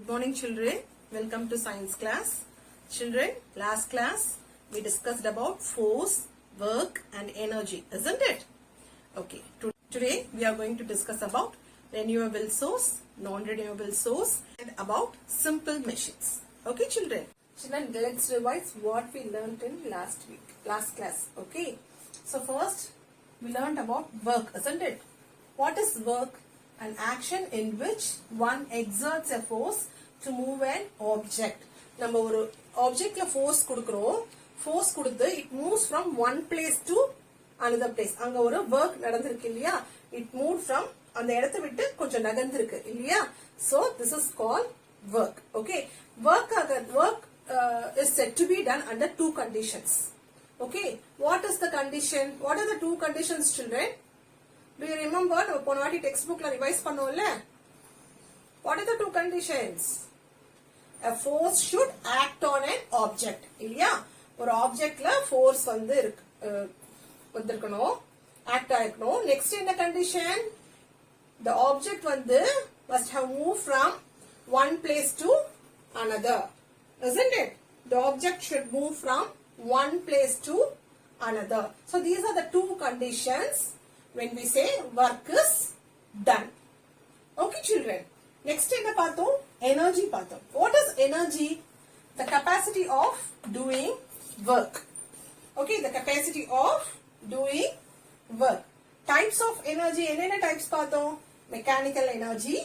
Good morning, children. Welcome to science class. Children, last class we discussed about force, work and energy, isn't it? Okay, today we are going to discuss about renewable source, non-renewable source and about simple machines. Okay, children. Children, let's revise what we learned in last class. Okay. So first we learned about work, isn't it? What is work? An action in which one exerts a force to move an object. நம்ம ஒரு objectல force கொடுக்கிறோம். Force கொடுத்து it moves from one place to another place. அங்க ஒரு work நடந்திருக்கு இல்லையா? It moved from அந்த இடத்தை விட்டு கொஞ்சம் நகர்ந்திருக்கு இல்லையா? So this is called work. Okay. Work is said to be done under two conditions. Okay. What is the condition? What are the two conditions, children? Do you remember? நம்ம போன வாட்டி textbookல revise பண்ணோம்ல? What are the two conditions? A force should act on an object. இல்லையா? ஒரு objectல force வந்திருக்கணும். Act ஆயிருக்கணும். Next என்ன condition? The object must have moved from one place to another. Isn't it? The object should move from one place to another. So these are the two conditions when we say work is done. Okay, children. Next என்ன பார்த்தோம்? Energy பார்த்தோம். What is energy? The capacity of doing work. Okay, the capacity of doing work. Types of energy. என்னென்ன types பார்த்தோம்? Mechanical energy,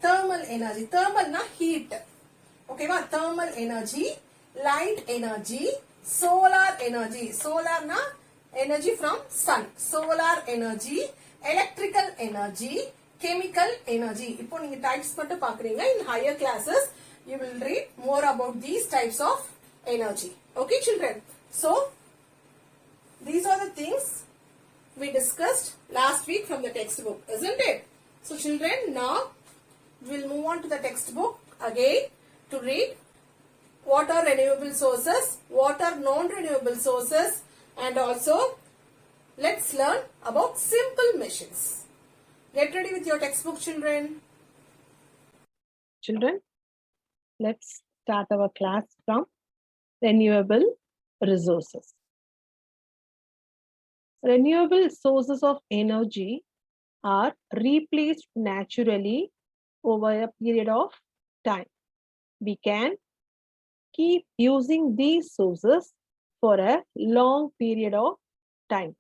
thermal energy. Thermal na heat. Okay va? Thermal energy, light energy, solar energy. Solar na energy from sun. Solar energy, electrical energy, chemical energy. இப்போ நீங்க types மட்டும் பார்க்கறீங்க. In higher classes you will read more about these types of energy. Okay, children. So these are the things we discussed last week from the textbook, isn't it? So children, now we will move on to the textbook again to read what are renewable sources, what are non-renewable sources, and also let's learn about simple machines. Get ready with your textbook, children. Children, let's start our class from renewable resources. Renewable sources of energy are replaced naturally over a period of time. We can keep using these sources for a long period of time.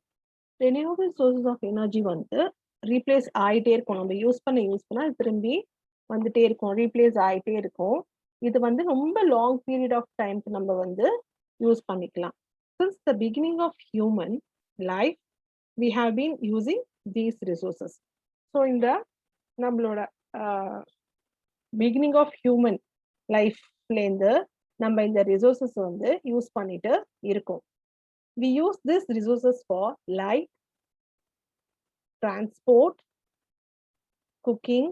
Renewable sources of energy replace ஆயிட்டே இருக்கும். நம்ம use பண்ண திரும்பி வந்துட்டே இருக்கும், replace ஆயிட்டே இருக்கும். இது ரொம்ப லாங் பீரியட் ஆஃப் டைம்க்கு நம்ம யூஸ் பண்ணிக்கலாம். Since the beginning of human life, we have been using these resources. So in the நம்மளோட beginning of human life நம்ம இந்த resources யூஸ் பண்ணிட்டு இருக்கோம். We use these resources for light, transport, cooking,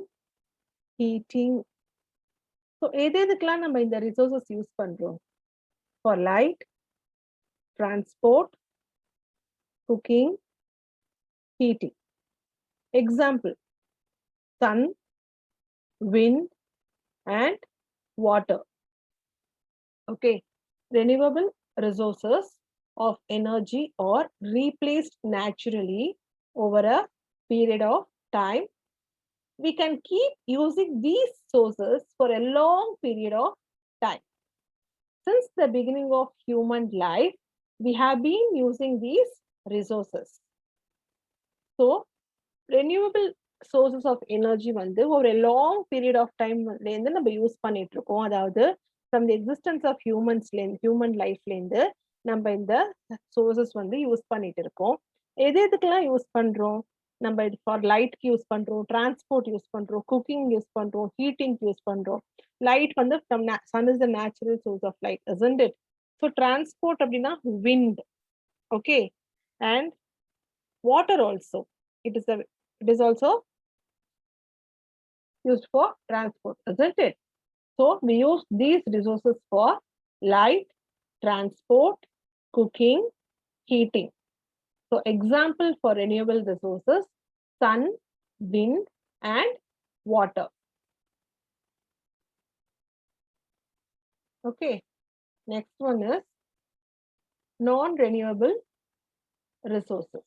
heating. So எதுக்கெல்லாம் நம்ம இந்த resources use பண்றோம்? For light, transport, cooking, heating. Example: sun, wind and water. Okay, renewable resources of energy are replaced naturally over a period of time. We can keep using these sources for a long period of time. Since the beginning of human life, we have been using these resources. So renewable sources of energy over a long period of time நம்ம use பண்ணிட்டு இருக்கோம். அதாவது from the existence of human life நம்ம இந்த sources use பண்ணிட்டு இருக்கோம். எதுக்கெல்லாம் use பண்றோம்? நம்ம ஃபார் லைட்க்கு யூஸ் பண்றோம், டிரான்ஸ்போர்ட் யூஸ் பண்றோம், குக்கிங் யூஸ் பண்றோம், ஹீட்டிங் யூஸ் பண்றோம். Light from sun is the natural source of light, isn't it? So transport அப்படின்னா wind. Okay, and water also. It is also used for transport, isn't it? So we use these resources for light, transport, cooking, heating. So example for renewable resources: sun, wind and water. Okay, next one is non-renewable resources.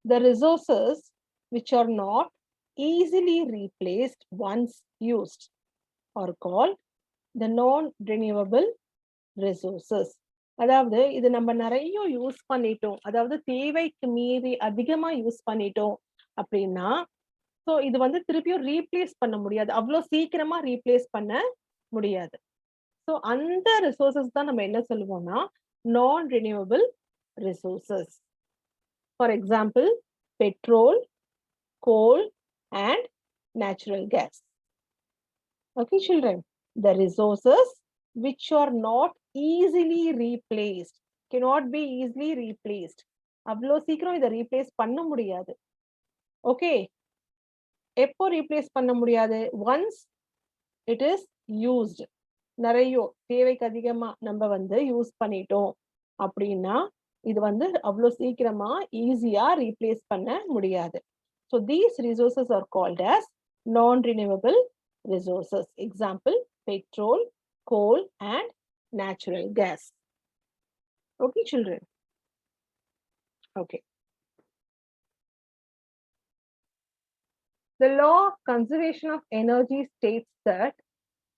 The resources which are not easily replaced once used are called the non-renewable resources. அதாவது இது நம்ம நிறைய use பண்ணிட்டோம், அதாவது தேவைக்கு மீறி அதிகமா use பண்ணிட்டோம் அப்படின்னா, ஸோ இது வந்து திருப்பியும் ரீப்ளேஸ் பண்ண முடியாது, அவ்வளோ சீக்கிரமா ரீப்ளேஸ் பண்ண முடியாது. ஸோ அந்த ரிசோர்சஸ் தான் நம்ம என்ன சொல்லுவோம்னா நான் renewable resources. For example petrol, coal, and natural gas. Okay, children, the resources which are not easily replaced, cannot be easily replaced. அவ்வளோ சீக்கிரம் இதை ரீப்ளேஸ் பண்ண முடியாது. ஓகே, எப்போ ரீப்ளேஸ் பண்ண முடியாது? Once it is used. நிறைய தேவைக்கு அதிகமா நம்ம வந்து யூஸ் பண்ணிட்டோம் அப்படின்னா இது வந்து அவ்வளோ சீக்கிரமா ஈஸியா ரீப்ளேஸ் பண்ண முடியாது. So these resources are called as non-renewable resources. Example, petrol, coal, and natural gas. Okay, children. Okay. The law of conservation of energy states that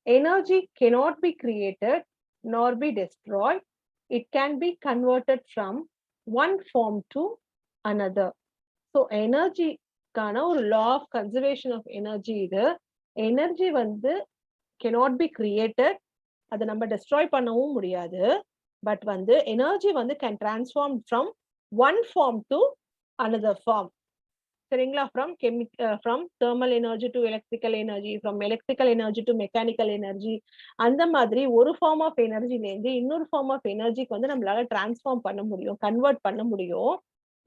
energy cannot be created nor be destroyed. It can be converted from one form to another. So energy கான ஒரு law of conservation of energy இது. Energy வந்து cannot be created, அதை நம்ம destroy பண்ணவும் முடியாது. But வந்து energy வந்து can transform from one form to another form. சரிங்களா? from thermal energy to electrical energy, from electrical energy to mechanical energy. அந்த மாதிரி ஒரு ஃபார்ம் ஆஃப் எனர்ஜிலேருந்து இன்னொரு ஃபார்ம் ஆஃப் எனர்ஜிக்கு வந்து நம்மளால டிரான்ஸ்ஃபார்ம் பண்ண முடியும், கன்வெர்ட் பண்ண முடியும்.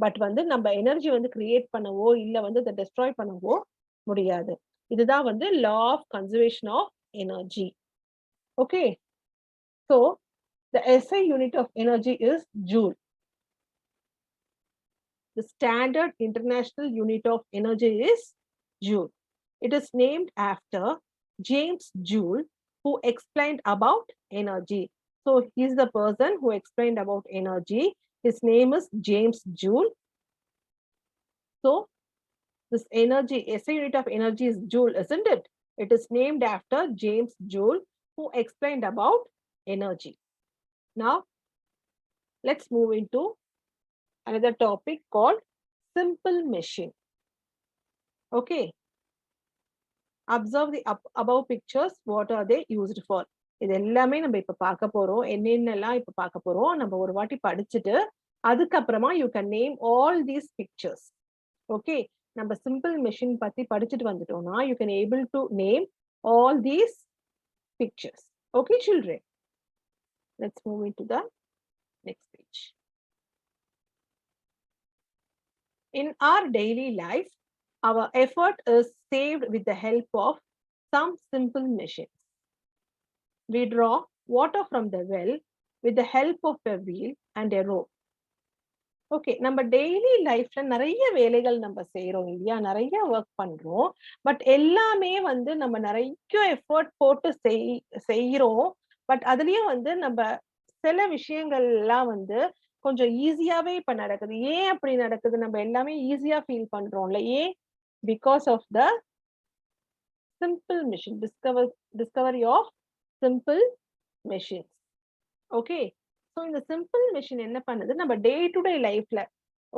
பட் வந்து நம்ம எனர்ஜி வந்து கிரியேட் பண்ணவோ இல்லை வந்து அதை டெஸ்ட்ராய் பண்ணவோ முடியாது. இதுதான் வந்து law of conservation of energy. Okay, so the SI unit of energy is joule. The standard international unit of energy is joule. It is named after James Joule, who explained about energy. So he is the person who explained about energy. His name is James Joule. So this energy, SI unit of energy is joule, isn't it? It is named after James Joule, who explained about energy. Now, let's move into another topic called simple machine. Okay, observe the above pictures. What are they used for? இது எல்லாமே நம்ம இப்ப பார்க்க போறோம். என்னென்னலாம் இப்ப பார்க்க போறோம் நம்ம ஒரு வாட்டி படிச்சுட்டு அதுக்கப்புறமா you can name all these pictures. Okay, நம்ம simple machine பத்தி படிச்சுட்டு வந்துட்டோம்னா you can able to name all these pictures. Okay, children, let's move into the next page. In our daily life, our effort is saved with the help of some simple machines. We draw water from the well with the help of a wheel and a rope. Okay, நம்ம daily லைஃப்ல நிறைய வேலைகள் நம்ம செய்யறோம் இல்லையா, நிறைய work பண்றோம். But எல்லாமே வந்து நம்ம நிறைய எஃபர்ட் போட்டு செய்யறோம். பட் அதுலயும் வந்து நம்ம சில விஷயங்கள் எல்லாம் வந்து கொஞ்சம் ஈஸியாவே இப்ப நடக்குது. ஏன் அப்படி நடக்குது? நம்ம எல்லாமே ஈஸியா ஃபீல் பண்றோம்ல, ஏன்? Because of the simple machine, discovery of simple machines. Okay, so இந்த சிம்பிள் மெஷின் என்ன பண்ணுது நம்ம டே டு டே லைஃப்ல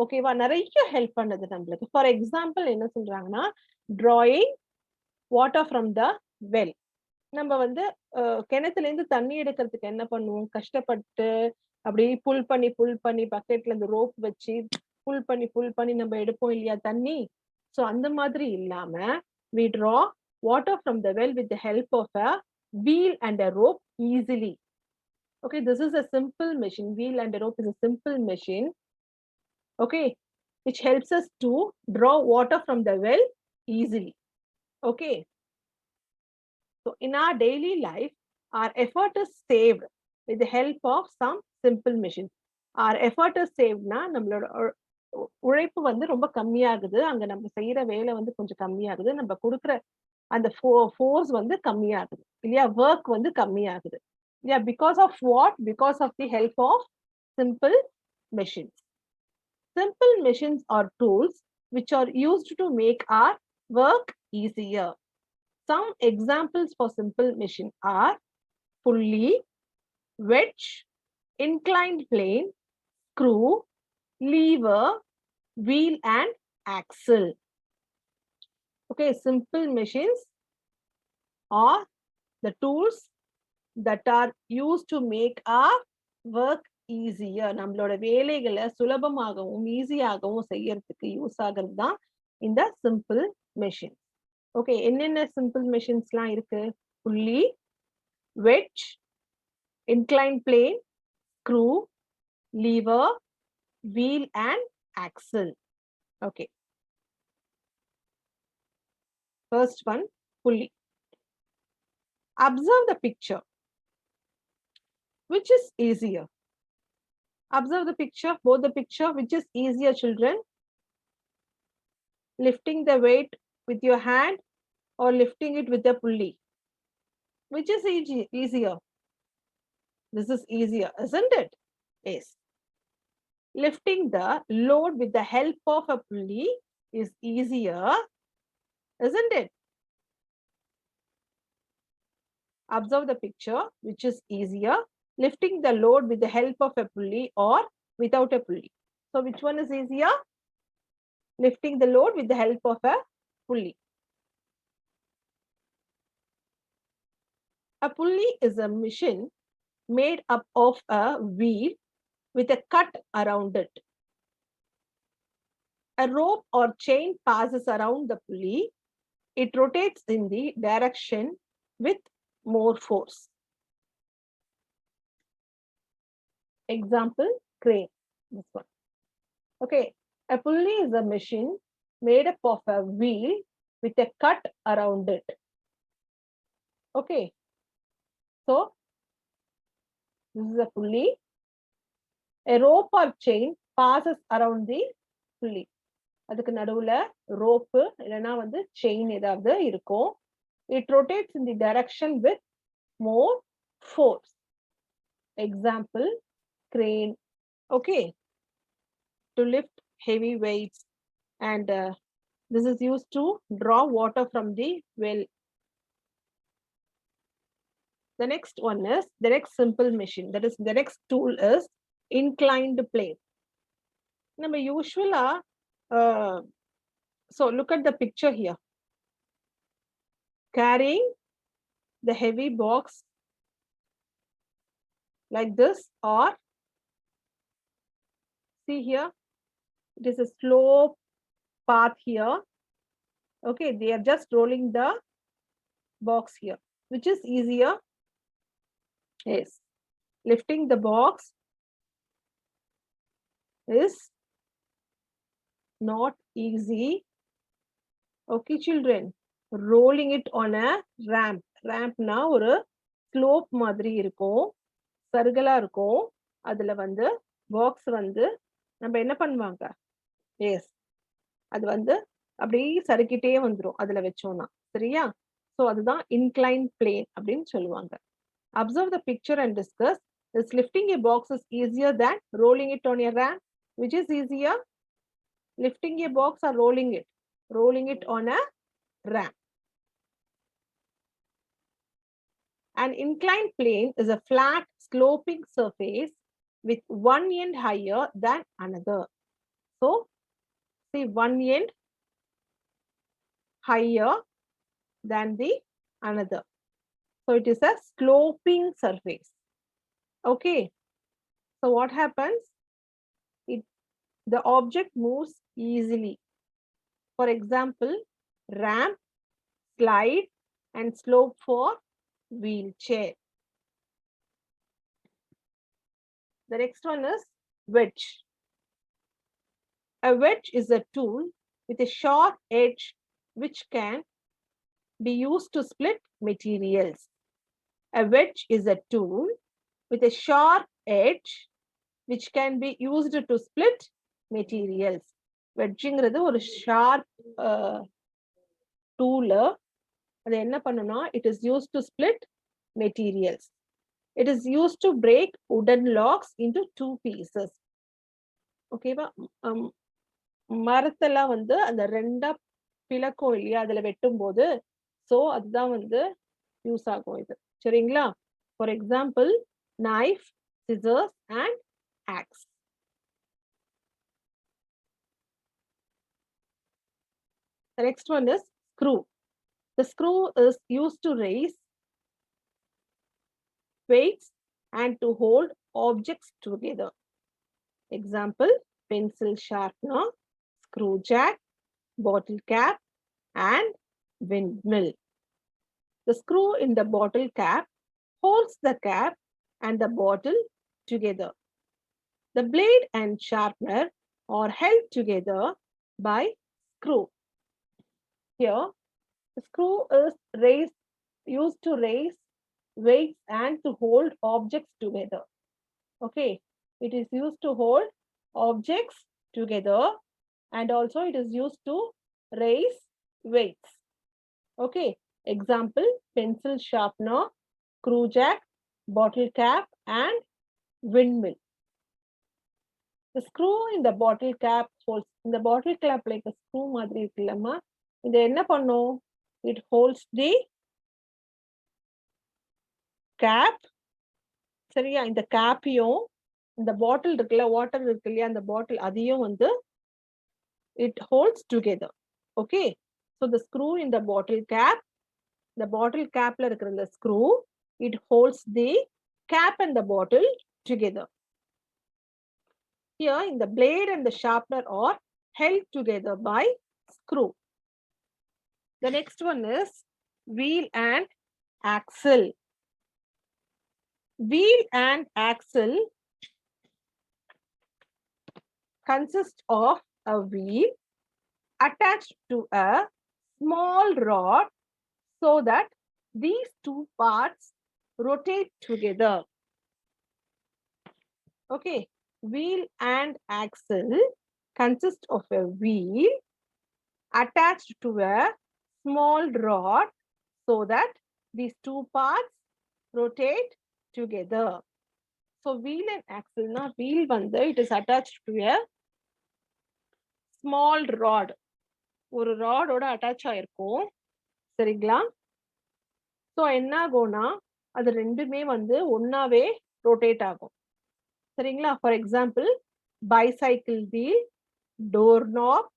ஓகேவா நிறைய ஹெல்ப் பண்ணுது நம்மளுக்கு. ஃபார் எக்ஸாம்பிள் என்ன சொல்றாங்கன்னா drawing water from the well. நம்ம வந்து கிணத்துல இருந்து தண்ணி எடுக்கிறதுக்கு என்ன பண்ணுவோம்? கஷ்டப்பட்டு அப்படி புல் பண்ணி பக்கெட்ல இருந்து ரோப் வச்சு புல் பண்ணி நம்ம எடுப்போம் இல்லையா தண்ணி. ஸோ அந்த மாதிரி இல்லாம we draw water from the well with the help of a wheel and a rope easily. Okay, this is a simple machine. Wheel and a rope is a simple machine, okay, which helps us to draw water from the well easily. Okay, so in our daily life our effort is saved with the help of some simple machines. Our effort is saved na நம்மளோட உழைப்பு வந்து ரொம்ப கம்மியாகுது, அங்க நம்ம செய்யற வேலை வந்து கொஞ்சம் கம்மியாகுது, நம்ம கொடுக்குற அந்த force வந்து கம்மியாகுது இல்லையா, work வந்து கம்மியாகுது இல்லையா, because of what? Because of the help of simple machines. Simple machines are tools which are used to make our work easier. Some examples for simple machine are pulley, wedge, inclined plane, screw, lever, wheel and axle. Okay, simple machines are the tools that are used to make our work easier. நம்மளோட வேலைகளை சுலபமாகவும் ஈஸியாகவும் செய்யறதுக்கு use ஆகிறது தான் இந்த simple machine. Okay, என்னென்ன simple மெஷின்ஸ்லாம் இருக்கு? Pulley, wedge, incline plane, screw, lever, wheel and axle. Okay, first one, pulley. Observe the picture. Which is easier? Observe the picture, both the picture. Which is easier, children? Lifting the weight with your hand or lifting it with the pulley? Which is easier? This is easier, isn't it? Yes. Lifting the load with the help of a pulley is easier, isn't it? Observe the picture. Which is easier? Lifting the load with the help of a pulley or without a pulley? So which one is easier? Lifting the load with the help of a pulley. A pulley is a machine made up of a wheel with a cut around it. A rope or chain passes around the pulley. It rotates in the direction with more force. Example, crane. This one. Okay, a pulley is a machine made up of a wheel with a cut around it. Okay, so this is a pulley. A rope or chain passes around the pulley. அதுக்கு நடுவுல rope இல்லைன்னா வந்து chain ஏதாவது இருக்கும். It rotates in the direction with more force. Example, crane. Okay, to lift heavy weights, and this is used to draw water from the well. The next one is, the next simple machine, that is the next tool is inclined plane. நம்ம usually so look at the picture here. Carrying the heavy box like this, or see here, it is a slope path here. Okay, they are just rolling the box here. Which is easier? Yes, lifting the box is not easy. Okay, children, rolling it on a ramp. Ramp na ஒரு slope மாதிரி இருக்கும், சர்கலா இருக்கும். அதுல வந்து box வந்து நம்ம என்ன பண்ணுவாங்க? எஸ், அது வந்து அப்படியே சறுக்கிட்டே வந்துடும் அதுல வச்சோம்னா. சரியா? ஸோ அதுதான் இன்க்ளைன் பிளேன் அப்படின்னு சொல்லுவாங்க. Observe the picture and discuss. Is lifting a box is easier than rolling it on a ramp? Which is easier? Lifting a box or rolling it? Rolling it on a ramp. An inclined plane is a flat sloping surface with one end higher than another. So, see, one end higher than the another. So it is a sloping surface. Okay. So what happens? The object moves easily. For example, ramp, slide, and slope for wheelchair. The next one is wedge. A wedge is a tool with a sharp edge which can be used to split materials. A wedge is a tool with a sharp edge which can be used to split materials. Wedging ஒரு sharp tool, அது என்ன பண்ணுனா it is used to split materials. It is used to break wooden logs into two pieces. ஓகேவா? மரத்தெல்லாம் வந்து அந்த ரெண்டா பிளக்கும் இல்லையா, அதுல வெட்டும் போது சோ அதுதான் வந்து யூஸ் ஆகும் இது. சரிங்களா? For example knife, scissors and axe. The next one is screw. The screw is used to raise weights and to hold objects together. Example, pencil sharpener, screw jack, bottle cap and windmill. The screw in the bottle cap holds the cap and the bottle together. The blade and sharpener are held together by screw. Here, the screw is used to raise weights and to hold objects together. Okay, it is used to hold objects together and also it is used to raise weights. Okay, example, pencil sharpener, screw jack, bottle cap and windmill. The screw in the bottle cap holds, in the bottle cap like a screw மாதிரி இருக்குல்லம்மா, இது என்ன பண்ணும்? It holds the cap. சரியா? இந்த கேப்பையும் இந்த பாட்டில் இருக்குல்ல, water இருக்கு இல்லையா, அந்த பாட்டில் அதையும் வந்து it holds together. Okay, so the screw in the bottle cap, the bottle capல இருக்கிற இந்த screw, it holds the cap and the bottle together. Here, in the blade and the sharpener are held together by screw. The next one is wheel and axle. Wheel and axle consist of a wheel attached to a small rod so that these two parts rotate together. Okay, wheel and axle consist of a wheel attached to a small rod so that these two parts rotate together. So wheel and axle na, wheel வந்து it is attached to a small rod. ஒரு ராடோட attach ஆயிருக்கும். சரிங்களா? So என்ன ஆகும்னா அது ரெண்டுமே வந்து ஒன்னாவே ரொட்டேட் ஆகும். சரிங்களா? For example, bicycle wheel, door knob,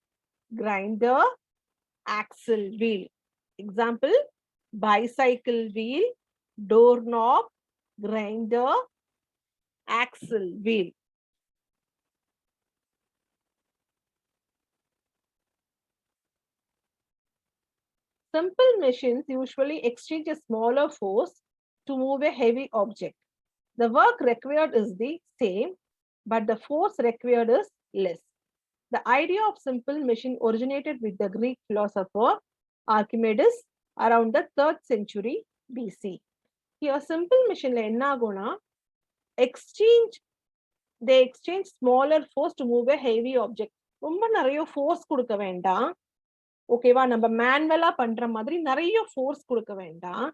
grinder, axle wheel. Example, bicycle wheel, door knob, grinder, axle wheel. Simple machines usually exchange a smaller force to move a heavy object. The work required is the same, but the force required is less. The idea of simple machine originated with the Greek philosopher Archimedes around the 3rd century BC. Here, simple machine la enna agona they exchange smaller force to move a heavy object. ரொம்ப நிறைய force கொடுக்க வேண்டாம். ஓகேவா? நம்ம மேனுவலா பண்ற மாதிரி நிறைய force கொடுக்க வேண்டாம்.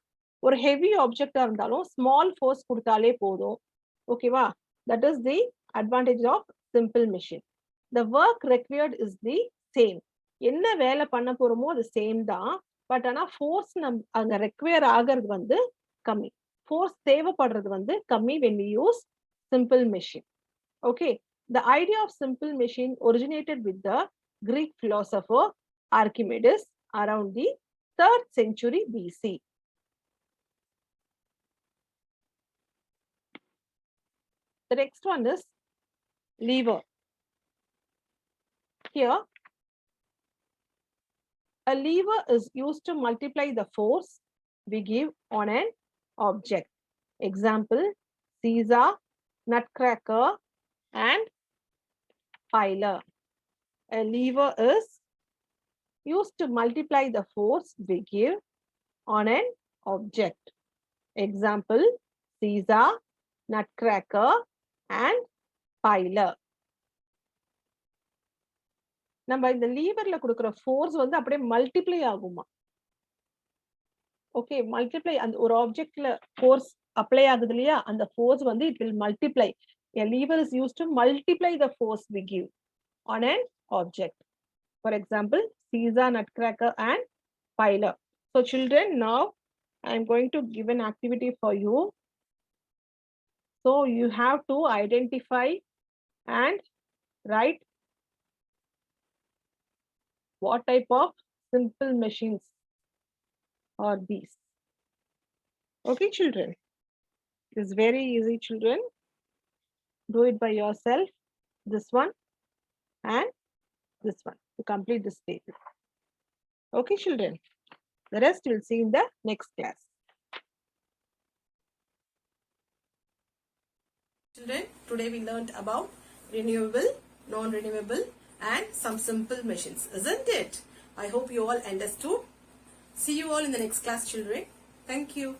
ஒரு ஹெவி ஆப்ஜெக்டா இருந்தாலும் ஸ்மால் ஃபோர்ஸ் கொடுத்தாலே போதும். ஓகேவா? That is the advantage of simple machine. The work required is the same. என்ன வேலை பண்ண போறோமோ அது சேம் தான். பட் ஆனா ஃபோர்ஸ் அங்க ரெக்வயர் ஆகிறது வந்து கம்மி. ஃபோர்ஸ் தேவைப்படுறது வந்து கம்மி when we use simple machine. Okay, the idea of simple machine originated with the Greek philosopher Archimedes around the 3rd century BC. The next one is lever. Here, a lever is used to multiply the force we give on an object. Example, scissor, nutcracker and filer. A lever is used to multiply the force we give on an object. Example, scissor, nutcracker and filer. நம்ம இந்த லீவர்ல கொடுக்கிற force வந்து அப்படியே multiply ஆகுமா? okay, multiply and ஒரு objectல force apply ஆகுது இல்லையா, அந்த force வந்து it will multiply. A lever is used to multiply the force we give on an object. For example, Caesar, nutcracker and piler. So children, now I am going to give an activity for you. So you have to identify and write what type of simple machines are these. Okay, children. It's very easy, children. Do it by yourself. This one and this one to complete this table. Okay, children. The rest you'll see in the next class. Children, today we learned about renewable, non-renewable and some simple machines, isn't it? I hope you all understood. See you all in the next class, children. Thank you.